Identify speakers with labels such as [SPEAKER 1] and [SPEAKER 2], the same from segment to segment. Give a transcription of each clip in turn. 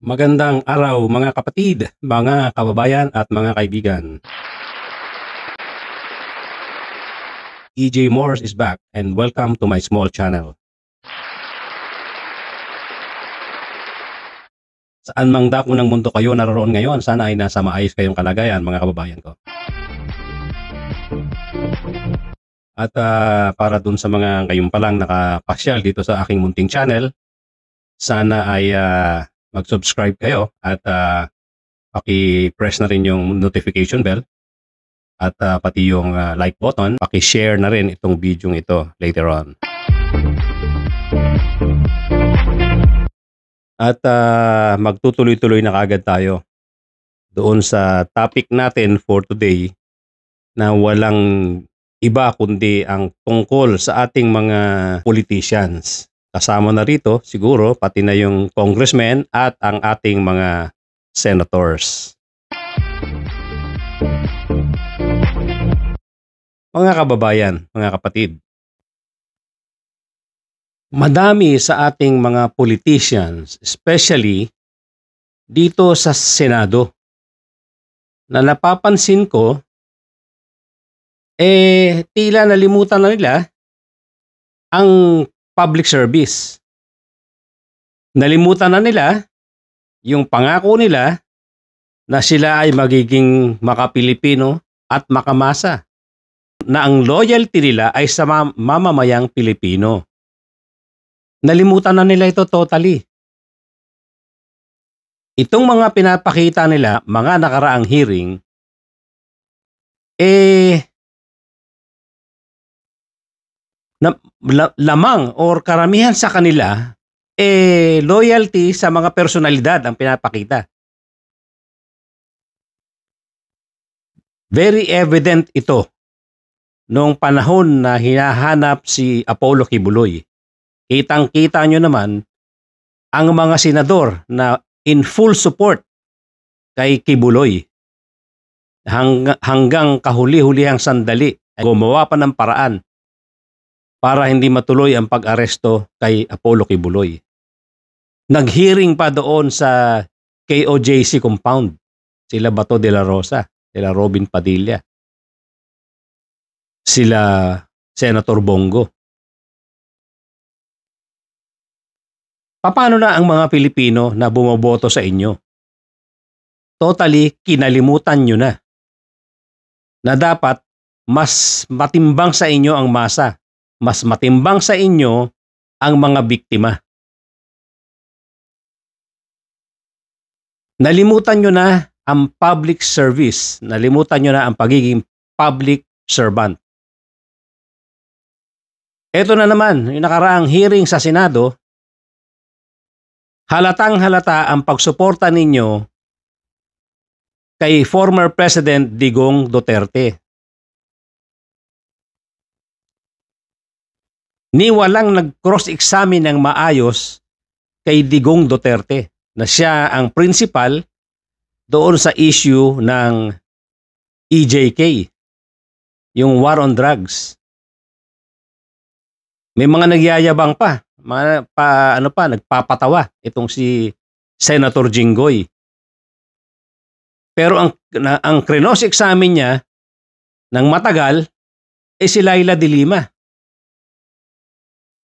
[SPEAKER 1] Magandang araw mga kapatid, mga kababayan at mga kaibigan. EJ Morse is back and welcome to my small channel. Saan mang dako ng mundo kayo naroon ngayon, sana ay nasa maayos kayong kalagayan mga kababayan ko. At para dun sa mga ngayon pa lang nakapasyal dito sa aking munting channel, sana ay mag-subscribe kayo at paki-press na rin yung notification bell at pati yung like button. Paki-share na rin itong video ito later on. At magtutuloy-tuloy na kagad tayo doon sa topic natin for today na walang iba kundi ang tungkol sa ating mga politicians. Kasama na rito siguro pati na yung congressmen at ang ating mga senators. Mga kababayan, mga kapatid, madami sa ating mga politicians, especially dito sa Senado, na napapansin ko, tila nalimutan na nila ang public service. Nalimutan na nila yung pangako nila na sila ay magiging maka-Pilipino at makamasa, na ang loyalty nila ay sa mamamayang Pilipino. Nalimutan na nila ito totally. Itong mga pinapakita nila, mga nakaraang hearing, lamang or karamihan sa kanila loyalty sa mga personalidad ang pinapakita. Very evident ito noong panahon na hinahanap si Apollo Kibuloy. Kitang-kita nyo naman ang mga senador na in full support kay Kibuloy. Hanggang kahuli-hulihang sandali gumawa pa ng paraan para hindi matuloy ang pag-aresto kay Apollo Kibuloy. Nag-hearing pa doon sa KOJC compound. Sila Bato de la Rosa, sila Robin Padilla, sila Senator Bongo. Paano na ang mga Pilipino na bumoboto sa inyo? Totally kinalimutan nyo na dapat mas matimbang sa inyo ang masa. Mas matimbang sa inyo ang mga biktima. Nalimutan nyo na ang public service. Nalimutan nyo na ang pagiging public servant. Ito na naman, yung nakaraang hearing sa Senado, halatang halata ang pagsuporta ninyo kay former President Digong Duterte. Ni walang nag-cross-examine ng maayos kay Digong Duterte na siya ang principal doon sa issue ng EJK, yung war on drugs. May mga nagyayabang pa, nagpapatawa itong si Senator Jinggoy. Pero ang cross-examine niya ng matagal si Laila de Lima,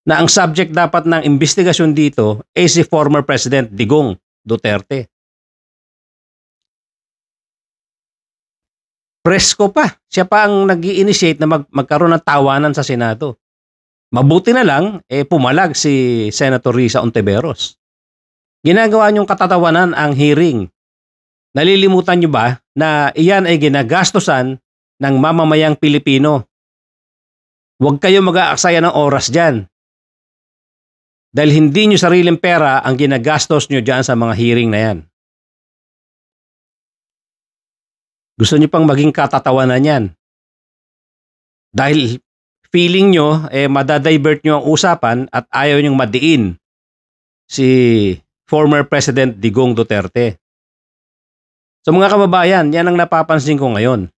[SPEAKER 1] na ang subject dapat ng investigasyon dito ay si former President Digong Duterte. Presko pa. Siya pa ang nag-i-initiate na magkaroon ng tawanan sa Senado. Mabuti na lang, pumalag si Senator Risa Ontiveros. Ginagawa niyong katatawanan ang hearing. Nalilimutan niyo ba na iyan ay ginagastosan ng mamamayang Pilipino? Huwag kayo mag-aaksaya ng oras dyan. Dahil hindi nyo sariling pera ang ginagastos nyo dyan sa mga hearing na yan. Gusto nyo pang maging katatawanan yan. Dahil feeling nyo, madadivert nyo ang usapan at ayaw nyong madiin si former President Digong Duterte. So mga kababayan, yan ang napapansin ko ngayon.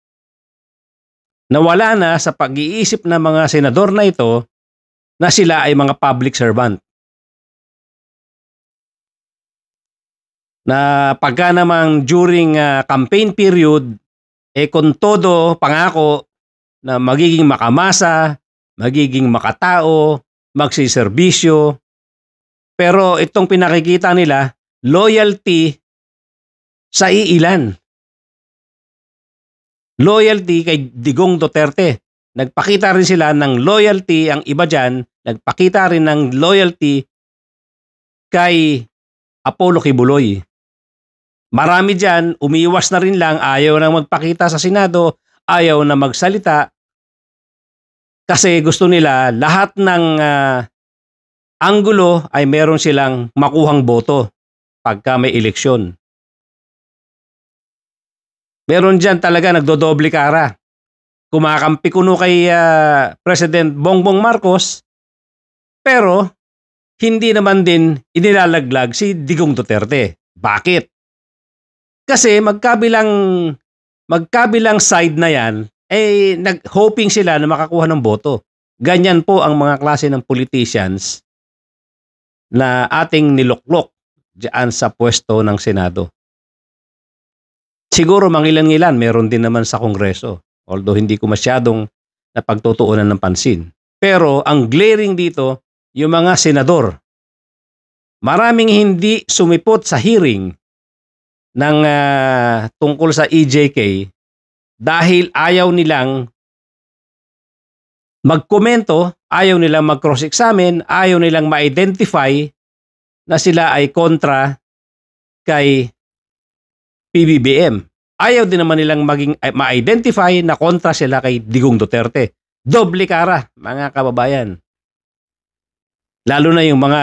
[SPEAKER 1] Nawala na sa pag-iisip ng mga senador na ito na sila ay mga public servant. na pagka namang during campaign period, kung todo pangako na magiging makamasa, magiging makatao, magsiserbisyo. Pero itong pinakikita nila, loyalty sa iilan. Loyalty kay Digong Duterte. Nagpakita rin sila ng loyalty, ang iba dyan, nagpakita rin ng loyalty kay Apollo Kibuloy. Marami dyan, umiiwas na rin lang, ayaw na magpakita sa Senado, ayaw na magsalita, kasi gusto nila lahat ng anggulo ay meron silang makuhang boto pagka may eleksyon. Meron dyan talaga nagdodoble kara. Kumakampi kuno kay President Bongbong Marcos, pero hindi naman din inilalaglag si Digong Duterte. Bakit? Kasi magkabilang side na yan, nag-hoping sila na makakuha ng boto. Ganyan po ang mga klase ng politicians na ating niluklok diyan sa pwesto ng Senado. Siguro mangilan-ngilan meron din naman sa Kongreso, although hindi ko masyadong napagtutuunan ng pansin. Pero ang glaring dito, yung mga senador. Maraming hindi sumipot sa hearing ng tungkol sa EJK dahil ayaw nilang magkomento, ayaw nilang mag-cross-examine, ayaw nilang ma-identify na sila ay kontra kay PBBM. Ayaw din naman nilang ma-identify na kontra sila kay Digong Duterte. Doble kara, mga kababayan. Lalo na yung mga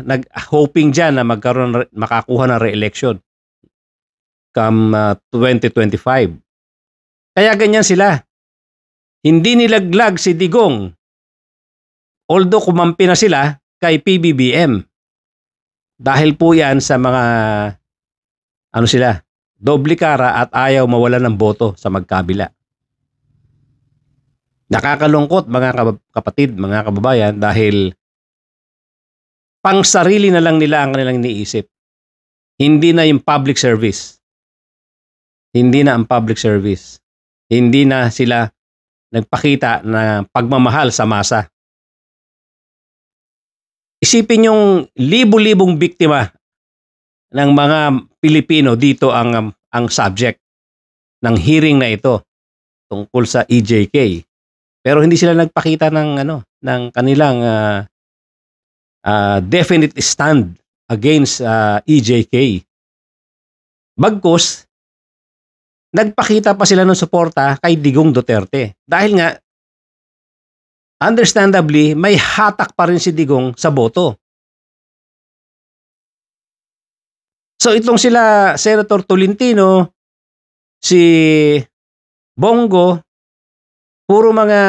[SPEAKER 1] nag-hoping dyan na makakuha ng re-election come 2025. Kaya ganyan sila. Hindi nilaglag si Digong, although kumampi na sila kay PBBM. Dahil po yan sa mga doble kara at ayaw mawalan ng boto sa magkabila. Nakakalungkot mga kapatid, mga kababayan, dahil pang sarili na lang nila ang kanilang iniisip. Hindi na yung public service. Hindi na ang public service. Hindi na sila nagpakita na pagmamahal sa masa. Isipin yung libo-libong biktima ng mga Pilipino dito ang subject ng hearing na ito tungkol sa EJK. Pero hindi sila nagpakita ng kanilang definite stand against EJK. Bagkus, nagpakita pa sila ng suporta kay Digong Duterte. Dahil nga, understandably, may hatak pa rin si Digong sa boto. So itong sila Senator Tolentino, si Bongo, puro mga,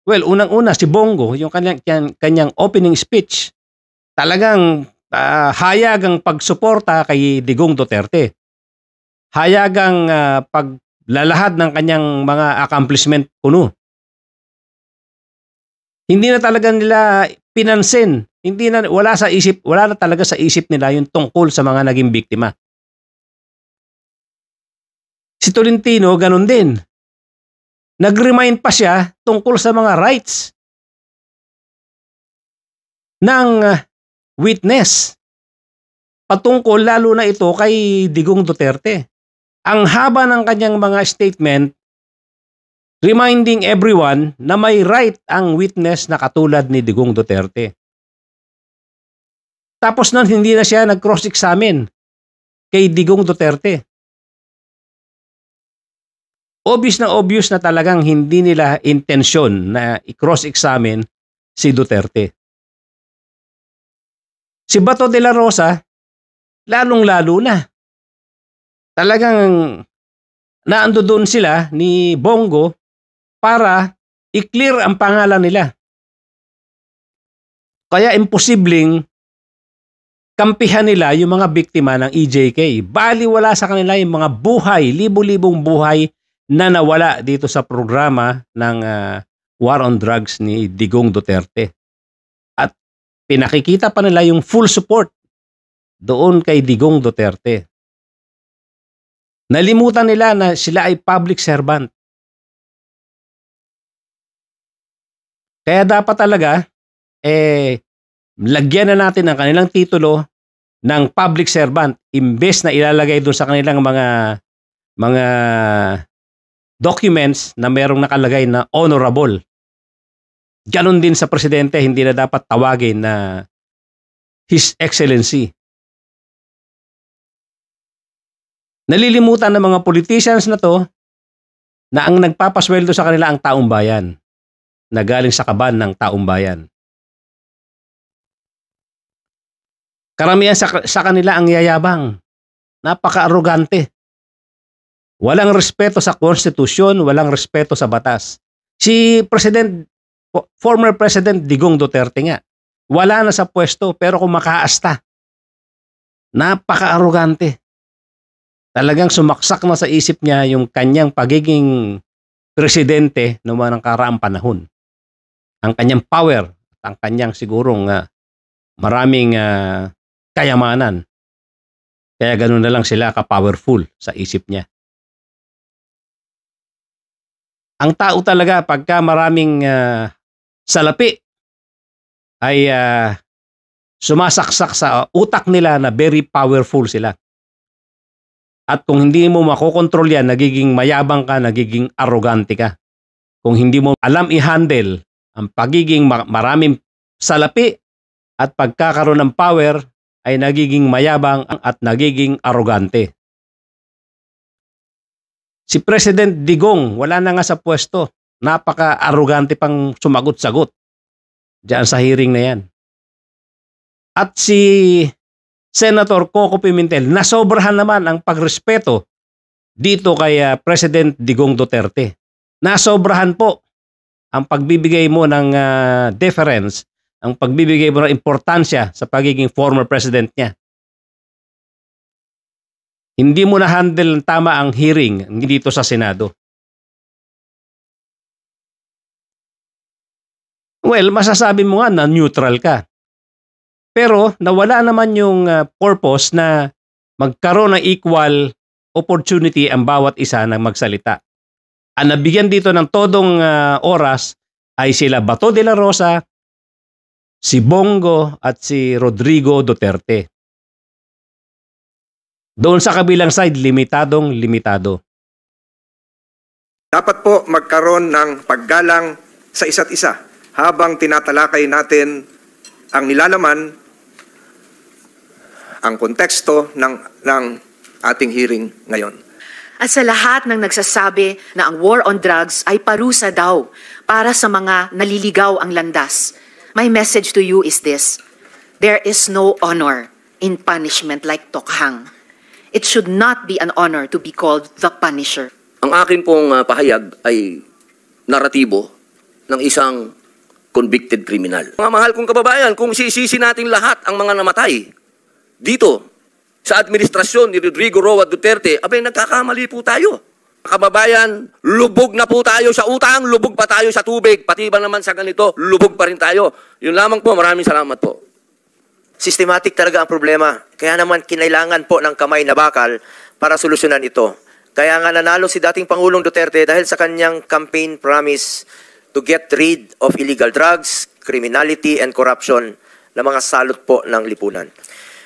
[SPEAKER 1] unang-una si Bongo, yung kanyang opening speech, talagang hayagang pagsuporta kay Digong Duterte. Hayagang paglalahad ng kanyang mga accomplishment kuno. Hindi na talaga nila pinansin. Wala na talaga sa isip nila yung tungkol sa mga naging biktima. Si Tolentino, ganun din. Nag-remind pa siya tungkol sa mga rights ng witness. Patungkol lalo na ito kay Digong Duterte. Ang haba ng kanyang mga statement, reminding everyone na may right ang witness na katulad ni Digong Duterte. Tapos nun, hindi na siya nag-cross-examine kay Digong Duterte. Obvious na talagang hindi nila intensyon na i-cross-examine si Duterte. Si Bato de la Rosa, lalong-lalo na. Talagang naando doon sila ni Bongo para i-clear ang pangalan nila. Kaya imposibleng kampihan nila yung mga biktima ng EJK. Baliwala sa kanila yung mga buhay, libo-libong buhay na nawala dito sa programa ng War on Drugs ni Digong Duterte. At pinakikita pa nila yung full support doon kay Digong Duterte. Nalimutan nila na sila ay public servant. Kaya dapat talaga, lagyan na natin ang kanilang titulo ng public servant imbes na ilalagay doon sa kanilang mga documents na merong nakalagay na honorable. Ganon din sa presidente, hindi na dapat tawagin na His Excellency. Nalilimutan ng mga politicians na to na ang nagpapasweldo sa kanila ang taong bayan na galing sa kaban ng taong bayan. Karamihan sa kanila ang yayabang. Napaka-arrogante. Walang respeto sa konstitusyon, walang respeto sa batas. Si former President Digong Duterte nga, wala na sa pwesto pero kumakaasta. Napaka-arrogante. Talagang sumaksak na sa isip niya yung kanyang pagiging presidente noong mga nakaraang panahon. Ang kanyang power, ang kanyang sigurong maraming kayamanan. Kaya ganoon na lang sila ka-powerful sa isip niya. Ang tao talaga pagka maraming salapi ay sumasaksak sa utak nila na very powerful sila. At kung hindi mo makokontrol yan, nagiging mayabang ka, nagiging arrogante ka. Kung hindi mo alam i-handle ang pagiging maraming salapi at pagkakaroon ng power, ay nagiging mayabang at nagiging arrogante. Si President Digong, wala na nga sa pwesto. Napaka-arrogante pang sumagot-sagot diyan sa hearing na yan. At si Senator Coco Pimentel, nasobrahan naman ang pagrespeto dito kay President Digong Duterte. Nasobrahan po ang pagbibigay mo ng deference, ang pagbibigay mo ng importansya sa pagiging former president niya. Hindi mo na-handle ng tama ang hearing dito sa Senado. Well, masasabi mo nga na neutral ka. Pero nawala naman yung purpose na magkaroon ng equal opportunity ang bawat isa na magsalita. Ang nabigyan dito ng todong oras ay sila Bato de la Rosa, si Bongo at si Rodrigo Duterte. Doon sa kabilang side, limitadong limitado.
[SPEAKER 2] Dapat po magkaroon ng paggalang sa isa't isa habang tinatalakay natin ang nilalaman, ang konteksto ng ating hearing ngayon.
[SPEAKER 3] At sa lahat ng nagsasabi na ang war on drugs ay parusa daw para sa mga naliligaw ang landas, my message to you is this: there is no honor in punishment like tokhang. It should not be an honor to be called the Punisher.
[SPEAKER 4] Ang akin pong pahayag ay naratibo ng isang convicted criminal. Mga mahal kong kababayan, kung sisisi natin lahat ang mga namatay dito sa administrasyon ni Rodrigo Roa Duterte, abay nagkakamali po tayo. Kababayan, lubog na po tayo sa utang, lubog pa tayo sa tubig, pati ba naman sa ganito, lubog pa rin tayo. Yun lamang po, maraming salamat po.
[SPEAKER 5] Systematic talaga ang problema. Kaya naman kinailangan po ng kamay na bakal para solusyonan ito. Kaya nga nanalo si dating Pangulong Duterte dahil sa kanyang campaign promise to get rid of illegal drugs, criminality, and corruption na mga salot po ng lipunan.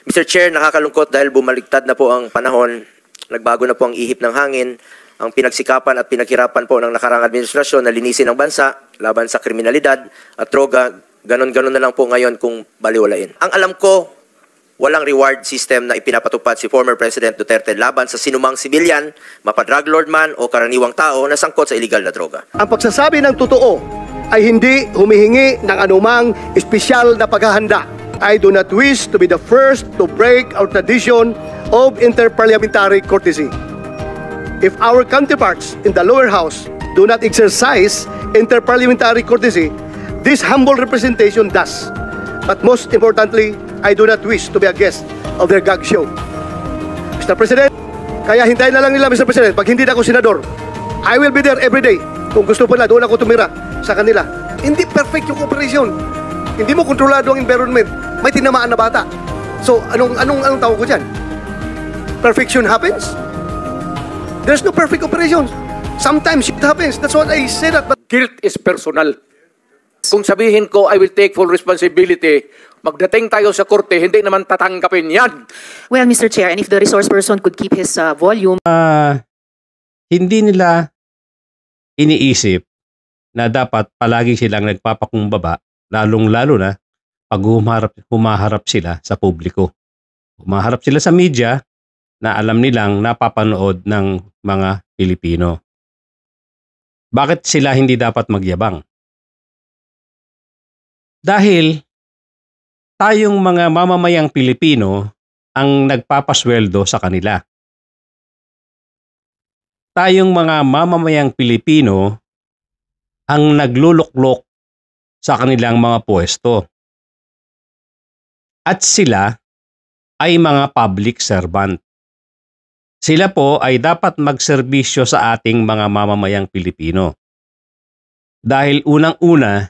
[SPEAKER 5] Mr. Chair, nakakalungkot dahil bumaligtad na po ang panahon, nagbago na po ang ihip ng hangin, ang pinagsikapan at pinaghirapan po ng nakarang administrasyon na linisin ang bansa laban sa kriminalidad at droga, ganon-ganon na lang po ngayon kung baliwalain. Ang alam ko, walang reward system na ipinapatupad si former President Duterte laban sa sinumang sibilyan, mapa-drug lord man o karaniwang tao na sangkot sa illegal na droga.
[SPEAKER 6] Ang pagsasabi ng totoo ay hindi humihingi ng anumang espesyal na paghahanda. I do not wish to be the first to break our tradition of interparliamentary courtesy. If our counterparts in the lower house do not exercise interparliamentary courtesy, this humble representation does. But most importantly, I do not wish to be a guest of their gag show. Mr. President, kaya hintayin na lang nila, Mr. President, pag hindi na ako senador, I will be there every day. Kung gusto po na, doon ako tumira sa kanila. Hindi perfect yung operation. Hindi mo kontrolado ang environment. May tinamaan na bata. So, anong tawag ko dyan? Perfection happens? There's no perfect operations. Sometimes it happens. That's what I say that. But
[SPEAKER 7] Guilt is personal. Kung sabihin ko, I will take full responsibility, magdating tayo sa korte, hindi naman tatanggapin yan.
[SPEAKER 3] Well, Mr. Chair, and if the resource person could keep his volume.
[SPEAKER 1] Hindi nila iniisip na dapat palagi silang nagpapakumbaba, lalong-lalo na pag humaharap sila sa publiko. Humaharap sila sa media na alam nilang napapanood ng mga Pilipino. Bakit sila hindi dapat magyabang? Dahil tayong mga mamamayang Pilipino ang nagpapasweldo sa kanila. Tayong mga mamamayang Pilipino ang nagluluklok sa kanilang mga pwesto. At sila ay mga public servant. Sila po ay dapat magserbisyo sa ating mga mamamayang Pilipino. Dahil unang-una,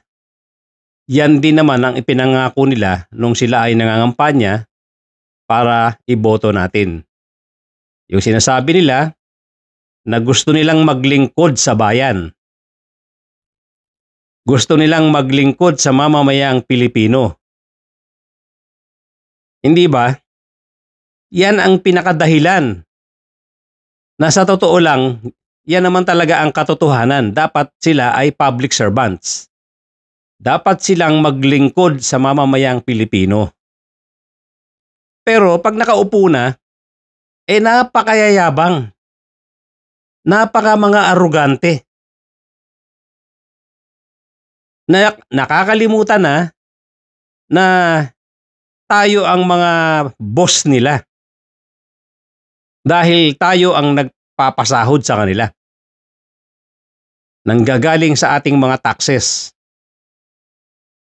[SPEAKER 1] yan din naman ang ipinangako nila nung sila ay nangangampanya para iboto natin. Yung sinasabi nila na gusto nilang maglingkod sa bayan. Gusto nilang maglingkod sa mamamayang Pilipino. Hindi ba? Yan ang pinakadahilan. Na sa totoo lang, yan naman talaga ang katotohanan. Dapat sila ay public servants. Dapat silang maglingkod sa mamamayang Pilipino. Pero pag nakaupo na, napakayayabang. Napaka mga arugante. Nakakalimutan na tayo ang mga boss nila. Dahil tayo ang nagpapasahod sa kanila. Nanggagaling sa ating mga taxes.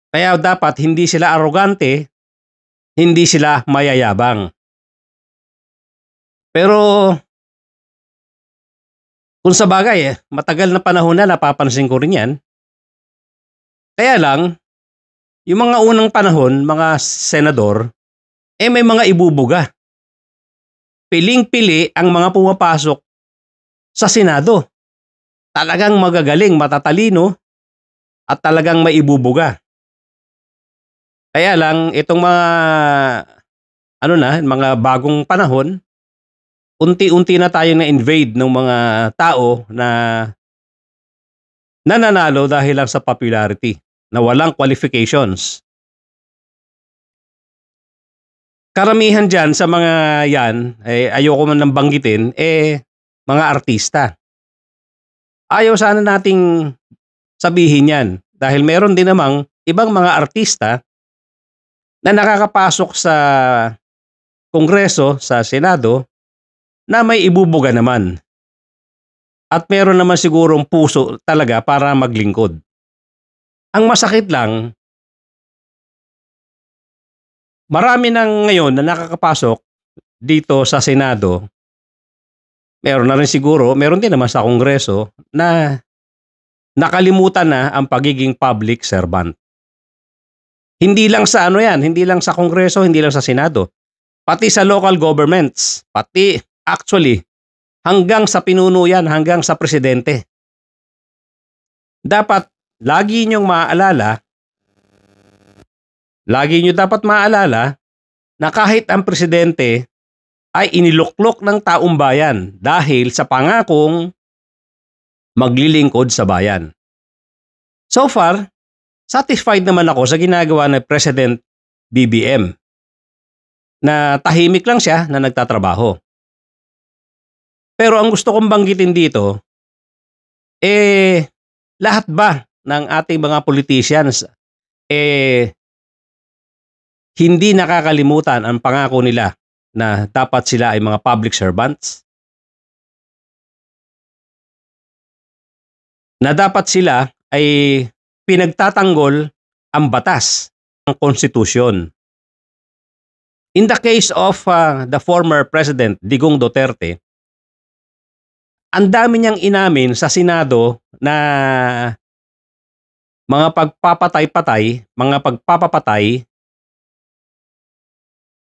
[SPEAKER 1] Kaya dapat hindi sila arogante, hindi sila mayayabang. Pero kung sa bagay, matagal na panahon na napapansin ko rin yan. Kaya lang, yung mga unang panahon, mga senador, may mga ibubuga. Piling-pili ang mga pumapasok sa Senado. Talagang magagaling, matatalino, at talagang maibubuga. Kaya lang itong mga bagong panahon, unti-unti na tayong na-invade ng mga tao na nananalo dahil lang sa popularity, na walang qualifications. Karamihan dyan sa mga yan, ayoko man nang banggitin, mga artista. Ayaw sana nating sabihin yan dahil meron din namang ibang mga artista na nakakapasok sa Kongreso, sa Senado, na may ibubuga naman. At meron naman sigurong puso talaga para maglingkod. Ang masakit lang, marami nang ngayon na nakakapasok dito sa Senado, meron na rin siguro, meron din naman sa Kongreso, na nakalimutan na ang pagiging public servant. Hindi lang sa hindi lang sa Kongreso, hindi lang sa Senado. Pati sa local governments, pati actually hanggang sa pinuno yan, hanggang sa presidente. Dapat lagi nyo dapat maalala na kahit ang presidente ay iniluklok ng taong bayan dahil sa pangakong maglilingkod sa bayan. So far, satisfied naman ako sa ginagawa ng President BBM na tahimik lang siya na nagtatrabaho. Pero ang gusto kong banggitin dito, lahat ba ng ating mga politicians hindi nakakalimutan ang pangako nila na dapat sila ay mga public servants? Na dapat sila ay pinagtatanggol ang batas, ang konstitusyon. In the case of the former President Digong Duterte, ang dami niyang inamin sa Senado na mga pagpapatay,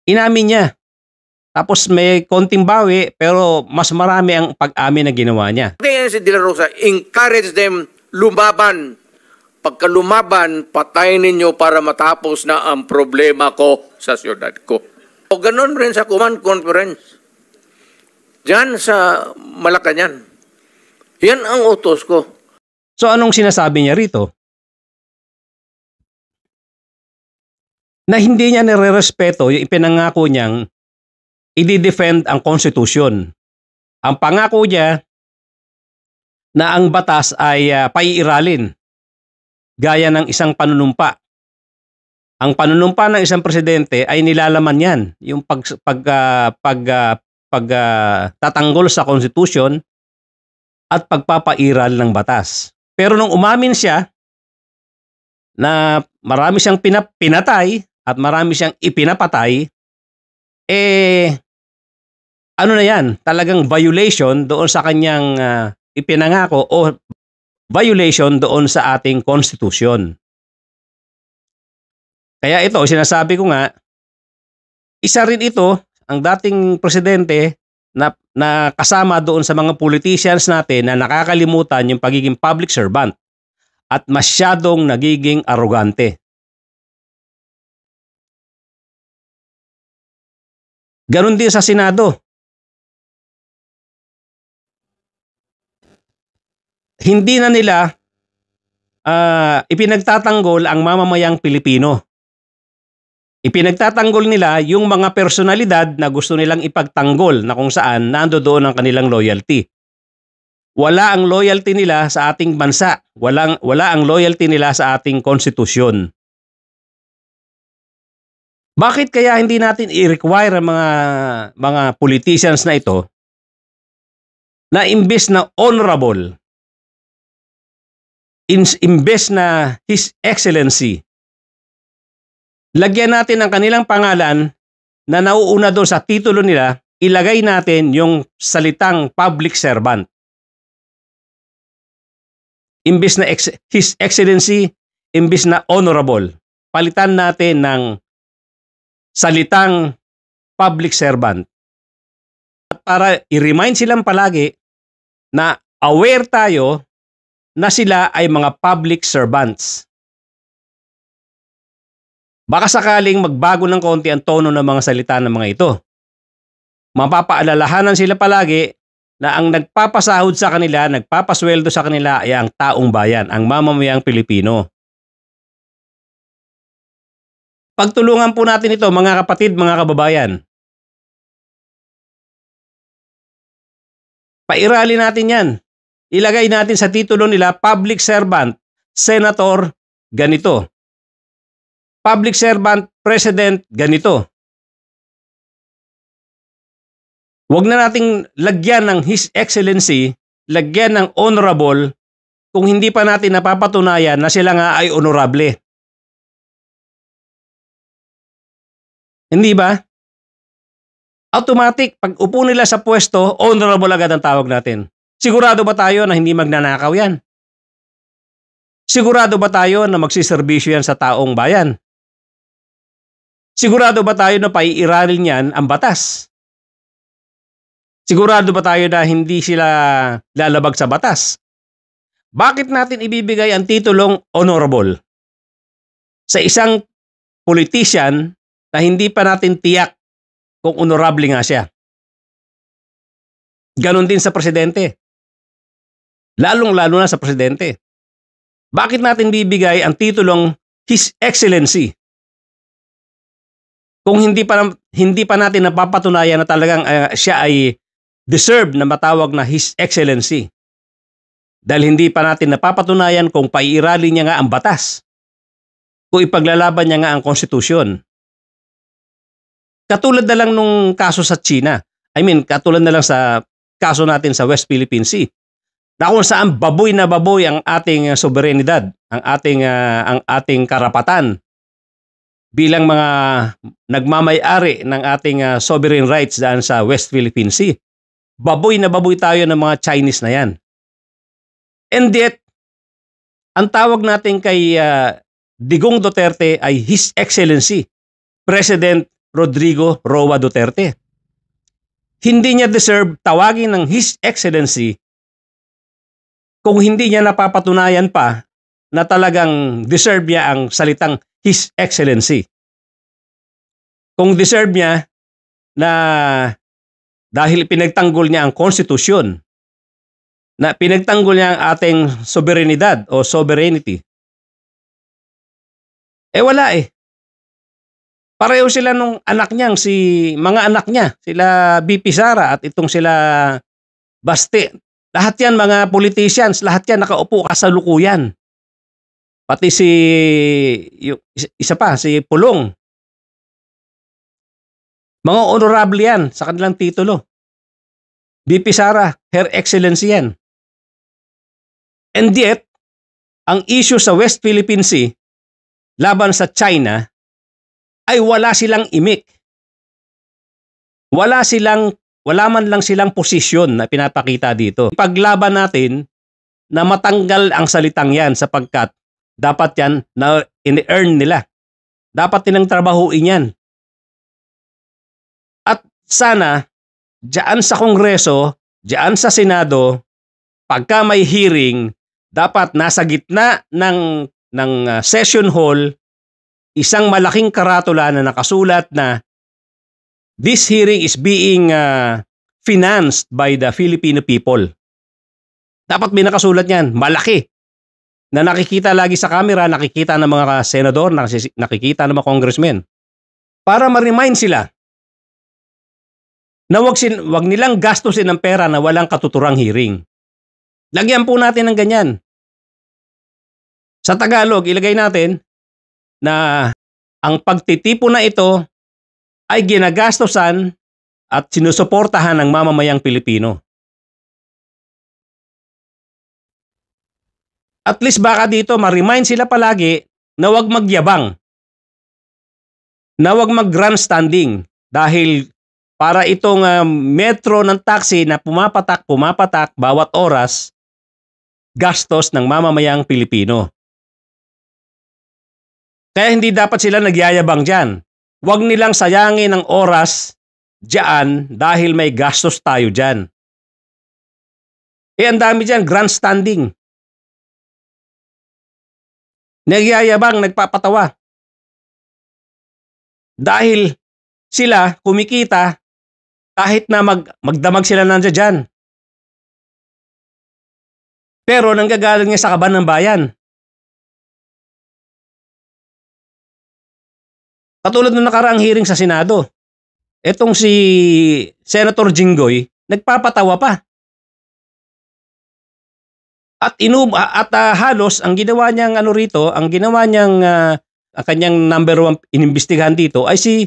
[SPEAKER 1] inamin niya Tapos may konting bawi, pero mas marami ang pag-amin na ginawa niya.
[SPEAKER 7] Kaya si De La Rosa, encourage them lumaban. Pagka lumaban, patayin ninyo para matapos na ang problema ko sa siyudad ko. O ganun rin sa command conference. Diyan sa Malacanang. Yan ang utos ko.
[SPEAKER 1] So anong sinasabi niya rito? Na hindi niya nire-respeto yung ipinangako niyang i-defend ang konstitusyon. Ang pangako niya na ang batas ay paiiralin gaya ng isang panunumpa. Ang panunumpa ng isang presidente ay nilalaman yan, yung pagtatanggol sa konstitusyon at pagpapairal ng batas. Pero nung umamin siya na marami siyang pinatay at marami siyang ipinapatay, ano na yan? Talagang violation doon sa kanyang ipinangako o violation doon sa ating konstitusyon. Kaya ito, sinasabi ko nga, isa rin ito, ang dating presidente na kasama doon sa mga politicians natin na nakakalimutan yung pagiging public servant at masyadong nagiging arrogante. Ganon din sa Senado. Hindi na nila ipinagtatanggol ang mamamayang Pilipino. Ipinagtatanggol nila yung mga personalidad na gusto nilang ipagtanggol na kung saan nandoon ang kanilang loyalty. Wala ang loyalty nila sa ating bansa. Wala ang loyalty nila sa ating konstitusyon. Bakit kaya hindi natin i-require ang mga politicians na ito na imbes na honorable, imbes na His Excellency, lagyan natin ang kanilang pangalan na nauuna doon sa titulo nila, ilagay natin yung salitang public servant. Imbes na His Excellency, imbes na honorable, palitan natin ng salitang public servant. At para i-remind silang palagi na aware tayo na sila ay mga public servants. Baka sakaling magbago ng konti ang tono ng mga salita ng mga ito. Mapapaalalahanan sila palagi na ang nagpapasahod sa kanila, nagpapasweldo sa kanila ay ang taong bayan, ang mamamayang Pilipino. Pagtulungan po natin ito, mga kapatid, mga kababayan. Pairali natin yan. Ilagay natin sa titulo nila, public servant, senator, ganito. Public servant, president, ganito. Huwag na nating lagyan ng His Excellency, lagyan ng honorable, kung hindi pa natin napapatunayan na sila nga ay honorable. Hindi ba? Automatic, pag upo nila sa pwesto, honorable agad ang tawag natin. Sigurado ba tayo na hindi magnanakaw yan? Sigurado ba tayo na magsiservisyo yan sa taong bayan? Sigurado ba tayo na paiiralin yan ang batas? Sigurado ba tayo na hindi sila lalabag sa batas? Bakit natin ibibigay ang titulong honorable sa isang politician na hindi pa natin tiyak kung honorable nga siya? Ganon din sa presidente. Lalong-lalo na sa presidente. Bakit natin bibigay ang titulong His Excellency kung hindi pa natin napapatunayan na talagang siya ay deserve na matawag na His Excellency? Dahil hindi pa natin napapatunayan kung paiirali niya nga ang batas, kung ipaglalaban niya nga ang konstitusyon. Katulad na lang nung kaso sa China. Katulad na lang sa kaso natin sa West Philippine Sea. Na kung saan baboy na baboy ang ating soberenidad, ang ating karapatan bilang mga nagmamay-ari ng ating sovereign rights daan sa West Philippine Sea. Baboy na baboy tayo ng mga Chinese na yan. And yet, ang tawag natin kay Digong Duterte ay His Excellency, President Rodrigo Roa Duterte. hindi niya deserve tawagin ng His Excellency kung hindi niya napapatunayan pa na talagang deserve niya ang salitang His Excellency. Kung deserve niya na dahil pinagtanggol niya ang konstitusyon, na pinagtanggol niya ang ating soberenidad o sovereignty. Wala eh. Pareho sila nung anak niyang mga anak niya, sila BP Sara at itong sila Baste. Lahat yan mga politicians, lahat yan nakaupo kasalukuyan. Pati isa pa, si Pulong. Mga honorable yan sa kanilang titulo. BP Sara, Her Excellency yan. And yet, ang issue sa West Philippine Sea laban sa China ay wala silang imik. Wala man lang silang posisyon na pinapakita dito. Paglaban natin na matanggal ang salitang yan sapagkat dapat yan na in-earn nila. Dapat nilang trabahuin yan. At sana, diyan sa Kongreso, diyan sa Senado, pagka may hearing, dapat nasa gitna ng session hall, isang malaking karatula na nakasulat na this hearing is being financed by the Filipino people. Dapat may nakasulat yan, malaki. Na nakikita lagi sa camera, nakikita ng mga senador, nakikita ng mga congressmen. Para ma-remind sila na wag nilang gastusin ng pera na walang katuturang hearing. Lagyan po natin ng ganyan. Sa Tagalog, ilagay natin na ang pagtitipo na ito ay ginagastosan at sinusuportahan ng mamamayang Pilipino. At least baka dito ma-remind sila palagi na wag magyabang, na wag mag-grandstanding dahil para itong metro ng taxi na pumapatak bawat oras, gastos ng mamamayang Pilipino. Kaya hindi dapat sila nagyayabang dyan. Huwag nilang sayangin ang oras dyan dahil may gastos tayo dyan. Ang dami dyan, grandstanding. Nagyayabang, nagpapatawa. Dahil sila kumikita kahit na magdamag sila nandiyan dyan. Pero nanggagaling niya sa kaban ng bayan. Katulad ng nakaraang hearing sa Senado, etong si Senator Jinggoy, nagpapatawa pa. At halos ang ginawa niyang kanyang number one inimbestigahan dito ay si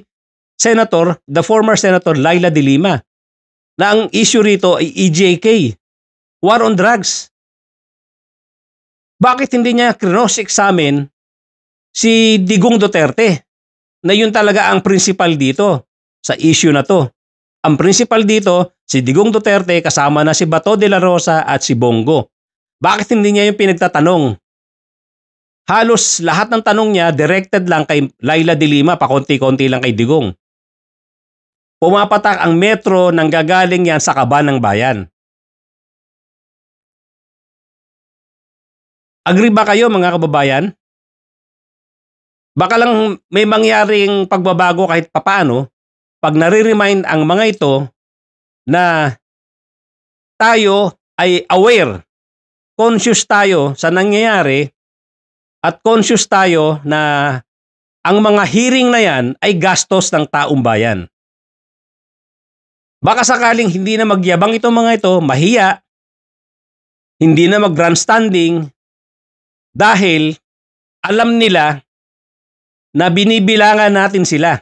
[SPEAKER 1] the former Senator Laila de Lima. Na ang issue rito ay EJK, War on Drugs. Bakit hindi niya cross-examine si Digong Duterte? Na yun talaga ang principal dito sa issue na to. Ang principal dito, si Digong Duterte kasama na si Bato de la Rosa at si Bongo. Bakit hindi niya yung pinagtatanong? Halos lahat ng tanong niya directed lang kay Laila de Lima, pakonti-konti lang kay Digong. Pumapatak ang metro nang gagaling yan sa kaban ng bayan. Agree ba kayo mga kababayan? Baka lang may mangyaring pagbabago kahit papaano pag nare-remind ang mga ito na tayo ay aware, conscious tayo sa nangyayari at conscious tayo na ang mga hearing na yan ay gastos ng taong bayan. Baka sakaling hindi na magyabang itong mga ito, mahiya, hindi na mag-grandstanding dahil alam nila na binibilangan natin sila.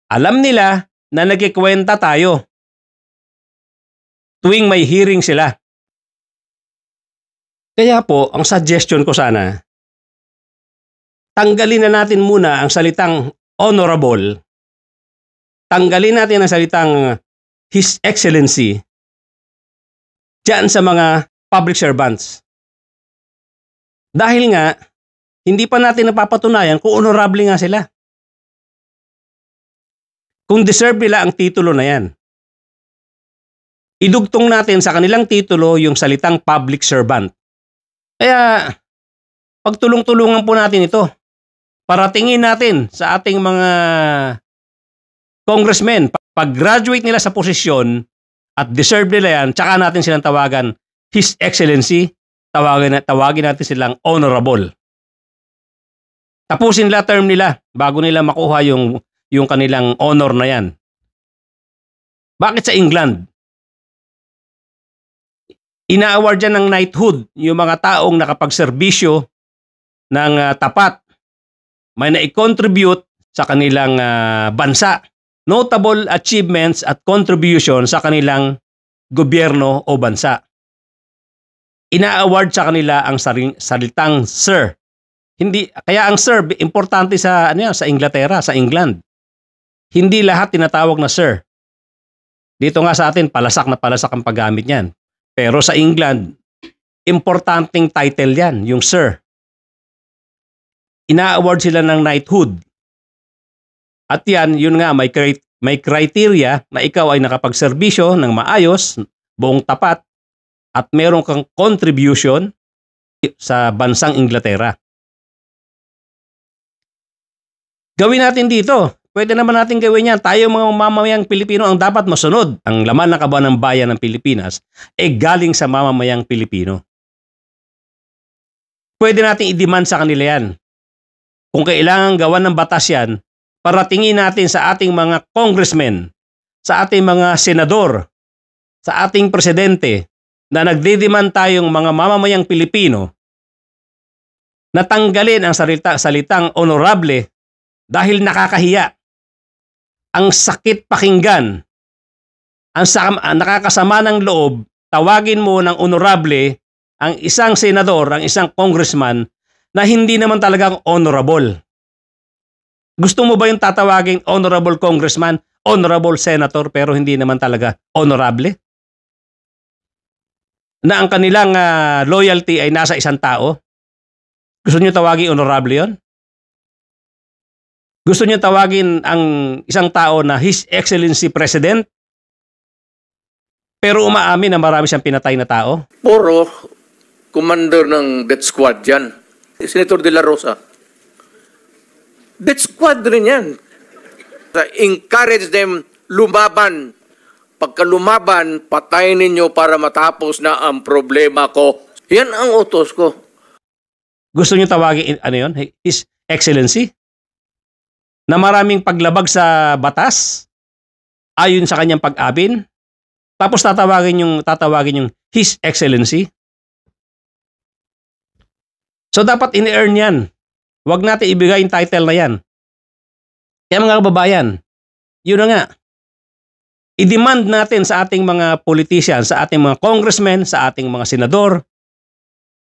[SPEAKER 1] Alam nila na nagkikwenta tayo tuwing may hearing sila. Kaya po, ang suggestion ko sana, tanggalin na natin muna ang salitang honorable. Tanggalin natin ang salitang His Excellency diyan sa mga public servants. Dahil nga, hindi pa natin napapatunayan kung honorable nga sila. Kung deserve nila ang titulo na yan. idugtong natin sa kanilang titulo yung salitang public servant. Kaya pagtulong-tulungan po natin ito. Paratingin natin sa ating mga congressmen, pag-graduate nila sa posisyon at deserve nila yan, tsaka natin silang tawagan His Excellency, tawagin natin silang honorable. Tapusin nila term nila bago nila makuha yung kanilang honor na yan. Bakit sa England? Ina-award dyan ng knighthood yung mga taong nakapagserbisyo ng tapat, may na-contribute sa kanilang bansa, notable achievements at contribution sa kanilang gobyerno o bansa. Ina-award sa kanila ang salitang sir. Kaya ang sir importante sa sa Inglaterra, sa England. Hindi lahat tinatawag na sir. Dito nga sa atin palasak na palasak ang paggamit niyan. Pero sa England, importanteng title 'yan, yung sir. Ina-award sila ng knighthood. At yan, yun nga, may criteria na ikaw ay nakapagserbisyo ng maayos, buong tapat, at meron kang contribution sa bansang Inglaterra. Gawin natin dito. Pwede naman natin gawin yan. Tayo mga mamamayang Pilipino ang dapat masunod. Ang laman ng kabuuan ng bayan ng Pilipinas ay galing sa mamamayang Pilipino. Pwede natin i-demand sa kanila yan. Kung kailangan gawan ng batas yan, paratingin natin sa ating mga congressmen, sa ating mga senador, sa ating presidente, na nagdidemand tayong mga mamamayang Pilipino na tanggalin ang salitang honorable dahil nakakahiya. Ang sakit pakinggan, ang nakakasama ng loob, tawagin mo ng honorable ang isang senador, ang isang congressman na hindi naman talagang honorable. Gusto mo ba yung tatawagin honorable congressman, honorable senator, pero hindi naman talaga honorable? Na ang kanilang loyalty ay nasa isang tao? Gusto niyo tawagin honorable yon? Gusto niyo tawagin ang isang tao na His Excellency President? Pero umaamin na marami siyang pinatay na tao?
[SPEAKER 7] Puro commander ng death squad yan. Senator De La Rosa. Death squad rin yan. Encourage them lumaban. Pagka lumaban, patayin ninyo para matapos na ang problema ko. Yan ang utos ko.
[SPEAKER 1] Gusto niyo tawagin His Excellency? Na maraming paglabag sa batas ayon sa kanyang pag-abin, tapos tatawagin yung His Excellency. So dapat in-earn yan. Huwag natin ibigay yung title na yan. Kaya mga kababayan, yun na nga. I-demand natin sa ating mga politicians, sa ating mga congressmen, sa ating mga senador,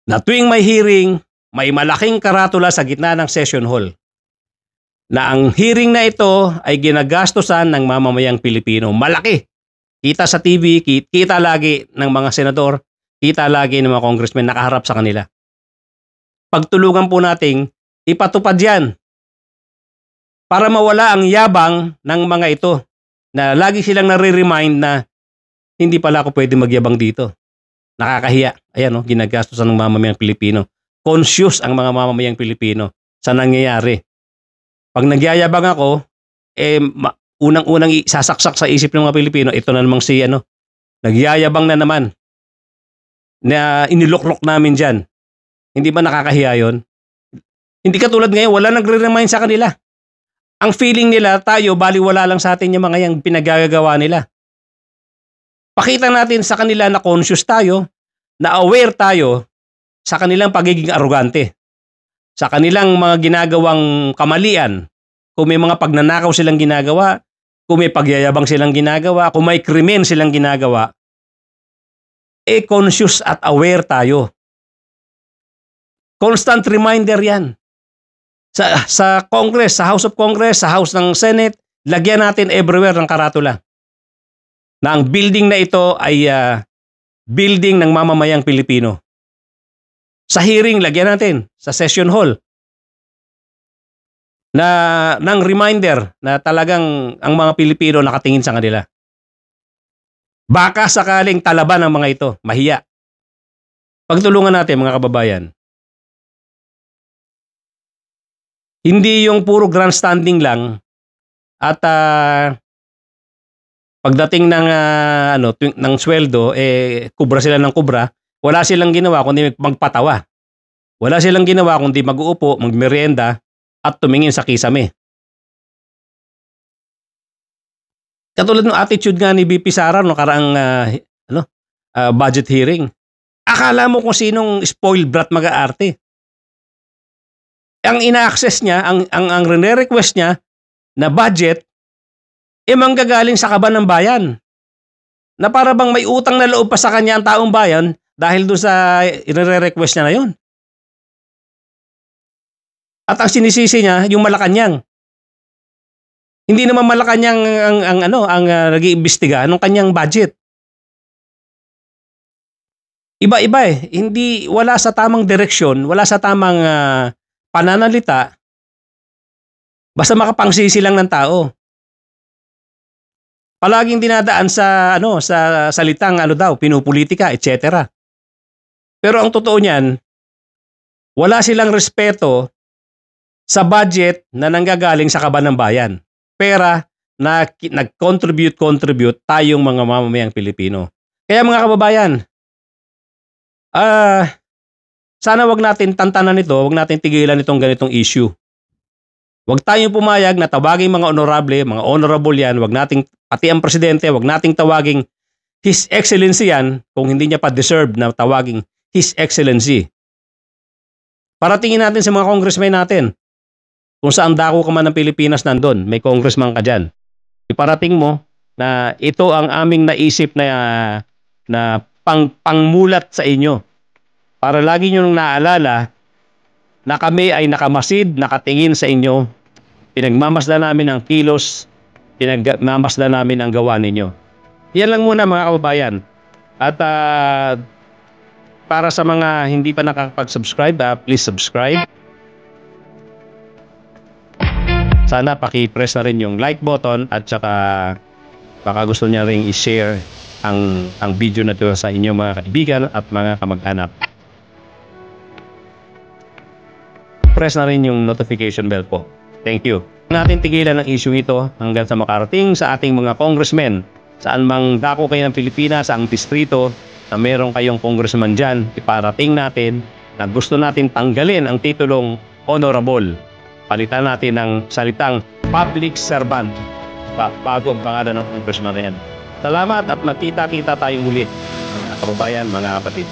[SPEAKER 1] na tuwing may hearing, may malaking karatula sa gitna ng session hall. Na ang hearing na ito ay ginagastosan ng mamamayang Pilipino. Malaki. Kita sa TV, kita lagi ng mga senador, kita lagi ng mga congressmen nakaharap sa kanila. Pagtulungan po nating ipatupad yan para mawala ang yabang ng mga ito na lagi silang nare-remind na hindi pala ako pwede magyabang dito. Nakakahiya. Ayan, ginagastosan ng mamamayang Pilipino. Conscious ang mga mamamayang Pilipino sa nangyayari. Pag nagyayabang ako, unang-unang sasaksak sa isip ng mga Pilipino, ito na namang si nagyayabang na naman na iniluklok namin dyan. Hindi ba nakakahiya yun? Hindi katulad ngayon, wala nagre-remind sa kanila. Ang feeling nila, tayo, baliwala lang sa atin yung mga yung pinagagawa nila. Pakita natin sa kanila na conscious tayo, na aware tayo sa kanilang pagiging arrogante. Sa kanilang mga ginagawang kamalian, kung may mga pagnanakaw silang ginagawa, kung may pagyayabang silang ginagawa, kung may krimen silang ginagawa, conscious at aware tayo. Constant reminder yan. Sa Congress, sa House of Congress, sa House ng Senate, lagyan natin everywhere ng karatula. Na ang building na ito ay building ng mamamayang Pilipino. Sa hearing, lagyan natin. Sa session hall. Ng reminder na talagang ang mga Pilipino nakatingin sa kanila. Baka sakaling talaban ang mga ito, mahiya. Pagtulungan natin mga kababayan. Hindi yung puro grandstanding lang at pagdating ng ng sweldo kubra sila ng kubra, wala silang ginawa kundi magpatawa. Wala silang ginawa kundi mag-uupo, magmerienda at tumingin sa kisame. Katulad ng attitude nga ni BP Sara no karaang budget hearing. Akala mo kung sinong spoiled brat mag-aarte. Ang ina-access niya, ang rene-request niya na budget, manggagaling sa kaban ng bayan. Na para bang may utang na loob pa sa kanya ang taong bayan dahil doon sa rene-request niya na yun. At ang sinisisi niya, yung Malacanang. Hindi naman Malacanang ang nag-iimbestiga ng kanyang budget. Iba-iba eh. Hindi, wala sa tamang direksyon, wala sa tamang pananalita, basta makapangsisi lang ng tao. Palaging dinadaan sa sa salitang pinupolitika, etc. Pero ang totoo niyan, wala silang respeto sa budget na nanggagaling sa kaban ng bayan. Pera na nag-contribute tayong mga mamamayang Pilipino. Kaya mga kababayan, sana wag natin tantanan ito, wag natin tigilan itong ganitong issue. Wag tayong pumayag na tawaging mga honorable yan, wag nating, pati ang presidente, wag nating tawaging His Excellency yan kung hindi niya pa deserve na tawaging His Excellency. Paratingin natin sa mga congressmen natin. Kung saan dako ka man ng Pilipinas nandun, may congressman ka dyan. Iparating mo na ito ang aming naisip na pangmulat sa inyo. Para lagi nyo naalala na kami ay nakamasid, nakatingin sa inyo, pinagmamasdan namin ang kilos, pinagmamasdan namin ang gawa ninyo. Yan lang muna mga kababayan. At para sa mga hindi pa nakakapag-subscribe, please subscribe. Sana paki-press na rin yung like button at saka baka gusto niya ring i-share ang video na ito sa inyong mga kaibigan at mga kamag-anak. Press na rin yung notification bell po. Thank you. Natin tigilan ang issue ito hanggang sa makarating sa ating mga congressmen. Saan mang dako kayo ng Pilipinas, sa ang distrito na meron kayong congressman dyan, iparating natin na gusto natin tanggalin ang titulong honorable. Palitan natin ng salitang public servant bago ang pangalan ng congressman na yan. Salamat at magkita-kita tayong muli mga kababayan, mga kapatid.